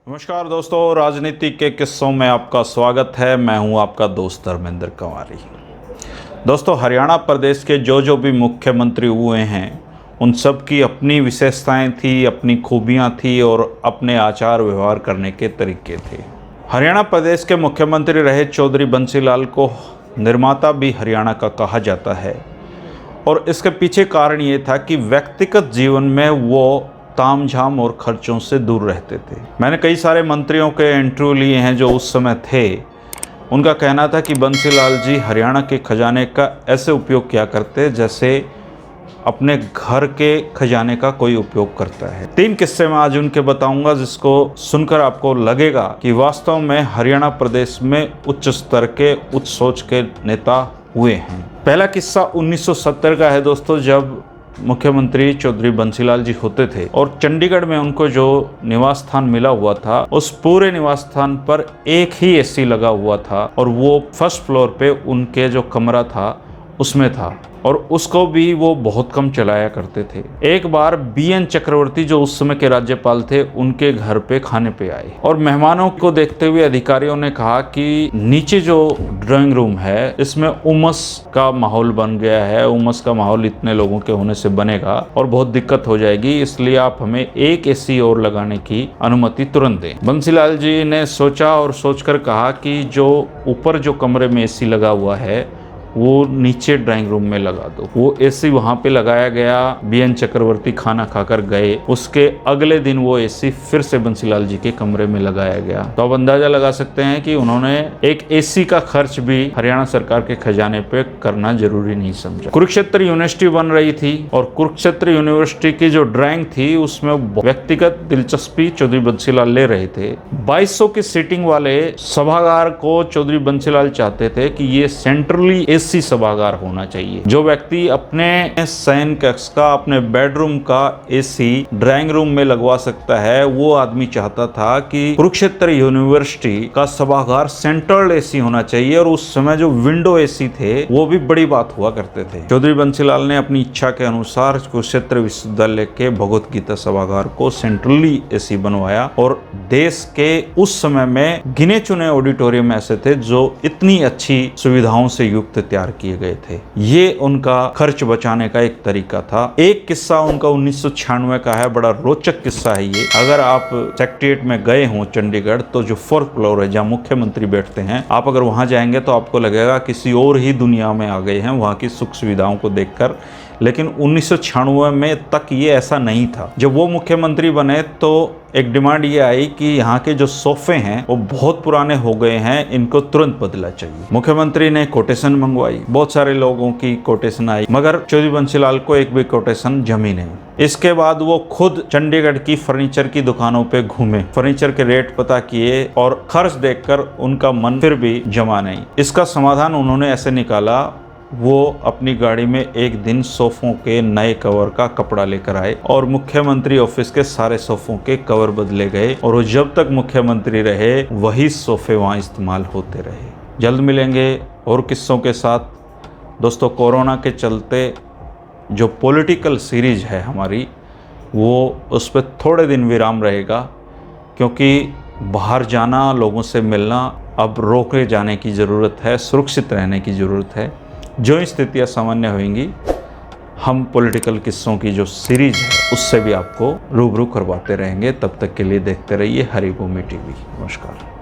नमस्कार दोस्तों, राजनीति के किस्सों में आपका स्वागत है। मैं हूं आपका दोस्त धर्मेंद्र कंवारी। दोस्तों, हरियाणा प्रदेश के जो भी मुख्यमंत्री हुए हैं उन सब की अपनी विशेषताएं थी, अपनी खूबियां थी और अपने आचार व्यवहार करने के तरीके थे। हरियाणा प्रदेश के मुख्यमंत्री रहे चौधरी बंसीलाल को निर्माता भी हरियाणा का कहा जाता है और इसके पीछे कारण ये था कि व्यक्तिगत जीवन में वो तामझाम और खर्चों से दूर रहते थे। मैंने कई सारे मंत्रियों के इंटरव्यू लिए हैं जो उस समय थे। उनका कहना था कि बंसीलाल जी हरियाणा के खजाने का ऐसे उपयोग किया करते जैसे अपने घर के खजाने का कोई उपयोग करता है। 3 किस्से मैं आज उनके बताऊंगा जिसको सुनकर आपको लगेगा कि वास्तव में हरियाणा प्रदेश में उच्च स्तर के, उच्च सोच के नेता हुए हैं। पहला किस्सा 1970 का है दोस्तों, जब मुख्यमंत्री चौधरी बंसीलाल जी होते थे और चंडीगढ़ में उनको जो निवास स्थान मिला हुआ था उस पूरे निवास स्थान पर एक ही एसी लगा हुआ था और वो फर्स्ट फ्लोर पे उनके जो कमरा था उसमें था और उसको भी वो बहुत कम चलाया करते थे। एक बार BN चक्रवर्ती जो उस समय के राज्यपाल थे उनके घर पे खाने पे आए और मेहमानों को देखते हुए अधिकारियों ने कहा कि नीचे जो ड्राइंग रूम है इसमें उमस का माहौल बन गया है, उमस का माहौल इतने लोगों के होने से बनेगा और बहुत दिक्कत हो जाएगी, इसलिए आप हमें एक एसी और लगाने की अनुमति तुरंत दें। बंसीलाल जी ने सोचा और सोचकर कहा कि जो ऊपर जो कमरे में एसी लगा हुआ है वो नीचे ड्राइंग रूम में लगा दो। वो एसी वहाँ पे लगाया गया। BN चक्रवर्ती खाना खाकर गए। उसके अगले दिन वो एसी फिर से बंसीलाल जी के कमरे में लगाया गया। तो आप अंदाजा लगा सकते हैं कि उन्होंने एक एसी का खर्च भी हरियाणा सरकार के खजाने पे करना जरूरी नहीं समझा। कुरुक्षेत्र यूनिवर्सिटी बन रही थी और कुरुक्षेत्र यूनिवर्सिटी की जो ड्राइंग थी उसमें व्यक्तिगत दिलचस्पी चौधरी बंसीलाल ले रहे थे। 2200 की सीटिंग वाले सभागार को चौधरी बंसीलाल चाहते थे कि ये सेंट्रली एसी सभागार होना चाहिए। जो व्यक्ति अपने शयन कक्ष का, अपने बेडरूम का एसी ड्राइंग रूम में लगवा सकता है, वो आदमी चाहता था कि कुरुक्षेत्र यूनिवर्सिटी का सभागार सेंट्रल एसी होना चाहिए और उस समय जो विंडो एसी थे वो भी बड़ी बात हुआ करते थे। चौधरी बंसीलाल ने अपनी इच्छा के अनुसार कुरुक्षेत्र विश्वविद्यालय के भगवत गीता सभागार को सेंट्रली एसी बनवाया और देश के उस समय में गिने चुने ऑडिटोरियम ऐसे थे जो इतनी अच्छी सुविधाओं से युक्त तैयार किए गए थे। ये उनका खर्च बचाने का एक तरीका था। एक किस्सा उनका 1996 का है, बड़ा रोचक किस्सा है ये। अगर आप सेक्रेटेरिएट में गए हों चंडीगढ़ तो जो 4th फ्लोर है जहाँ मुख्यमंत्री बैठते हैं, आप अगर वहां जाएंगे तो आपको लगेगा किसी और ही दुनिया में आ गए हैं वहां की सुख सुविधाओं को देखकर। लेकिन 1996 में तक ये ऐसा नहीं था। जब वो मुख्यमंत्री बने तो एक डिमांड ये आई कि यहाँ के जो सोफे हैं वो बहुत पुराने हो गए हैं, इनको तुरंत बदला चाहिए। मुख्यमंत्री ने कोटेशन मंगवाई, बहुत सारे लोगों की कोटेशन आई, मगर चौधरी बंसीलाल को एक भी कोटेशन जमी नहीं। इसके बाद वो खुद चंडीगढ़ की फर्नीचर की दुकानों पे घूमे, फर्नीचर के रेट पता किए और खर्च देखकर उनका मन फिर भी जमा नहीं। इसका समाधान उन्होंने ऐसे निकाला, वो अपनी गाड़ी में एक दिन सोफों के नए कवर का कपड़ा लेकर आए और मुख्यमंत्री ऑफिस के सारे सोफों के कवर बदले गए और वो जब तक मुख्यमंत्री रहे वही सोफे वहाँ इस्तेमाल होते रहे। जल्द मिलेंगे और किस्सों के साथ। दोस्तों, कोरोना के चलते जो पॉलिटिकल सीरीज है हमारी वो उस पर थोड़े दिन विराम रहेगा क्योंकि बाहर जाना, लोगों से मिलना अब रोके जाने की ज़रूरत है, सुरक्षित रहने की ज़रूरत है। जो स्थितियाँ सामान्य होंगी हम पॉलिटिकल किस्सों की जो सीरीज है उससे भी आपको रूबरू करवाते रहेंगे। तब तक के लिए देखते रहिए हरिभूमि TV। नमस्कार।